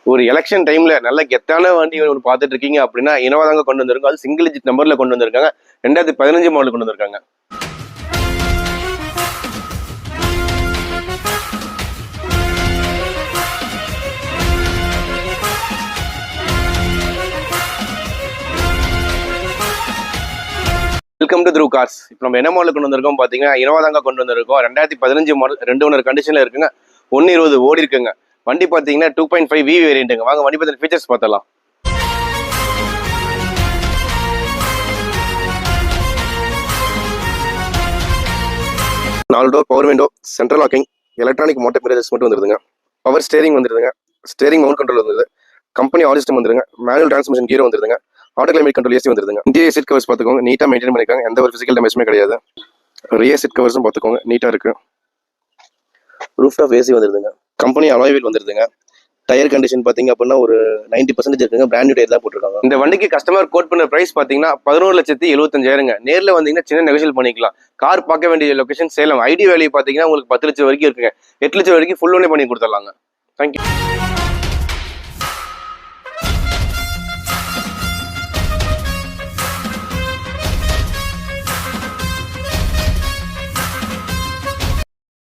ஒரு எலெக்ஷன் டைம்ல நல்ல கெத்தான வண்டி ஒன்று பார்த்துட்டு இருக்கீங்க அப்படின்னா இனோவா தாங்க கொண்டு வந்திருக்கோம். அது சிங்கிள் டிஜிட் நம்பர்ல கொண்டு வந்திருக்காங்க. 2015 மாடல் கொண்டு வந்திருக்காங்க. Welcome to through cars. இப்போ நம்ம என்ன மாடல் கொண்டு வந்திருக்கோம் பார்த்தீங்கன்னா இனோவா தாங்க கொண்டு வந்திருக்கோம். 2015 மாடல் 2 ஓனர் கண்டிஷனில் இருக்குங்க. 120 ஓடி இருக்குங்க. வண்டி பார்த்தீங்கன்னா 2.5 வி வேரியண்ட்டுங்க. வாங்க வண்டி பற்றின ஃபீச்சர்ஸ் பார்த்தலாம். நாலு door power window, central locking, electronic motor mirror adjustment வந்துருதுங்க. பவர் ஸ்டேரிங் வந்துருதுங்க. ஸ்டேரிங் மவுண்ட் கண்ட்ரோல் வந்துருது. கம்பெனி ஆல் சிஸ்டம் வந்துருங்க. மேனுவல் டிரான்ஸ்மிஷன் கீர் வந்துருதுங்க. ஆட்டோ கிளைமேட் கண்ட்ரோல் ஏசி வந்துருதுங்க. இன்டீரியர் சீட் கவர்ஸ் பார்த்துக்கோங்க, நீட்டாக மெயின்டைன் பண்ணிருக்காங்க. எந்த ஒரு ஃபிசிக்கல் டேமேஜுமே கிடையாது. ரியர் சீட் கவர்ஸும் பார்த்துக்கோங்க, நீட்டாக இருக்கு. ரூஃப் டாப் ஏசி வந்துருதுங்க. கம்பெனி அலாய் வீல் வந்துருதுங்க. டயர் கண்டிஷன் பார்த்தீங்க அப்படின்னா ஒரு 90% இருக்குங்க. பிராண்ட் நியூ டயர் தான் போட்டிருக்காங்க. இந்த வண்டிக்கு கஸ்டமர் கோட் பண்ண பிரைஸ் பார்த்தீங்கன்னா 11,75,000. நேரில் வந்தீங்கன்னா சின்ன நெகோஷியல் பண்ணிக்கலாம். கார் பார்க்க வேண்டிய லொகேஷன் சேலம். ஐடி வேல்யூ பார்த்தீங்கன்னா உங்களுக்கு 10 லட்சம் வரைக்கும் இருக்குங்க. 8 லட்சம் வரைக்கும் ஃபுல் ஓனே பண்ணி கொடுத்துடலாங்க. தேங்க்யூ.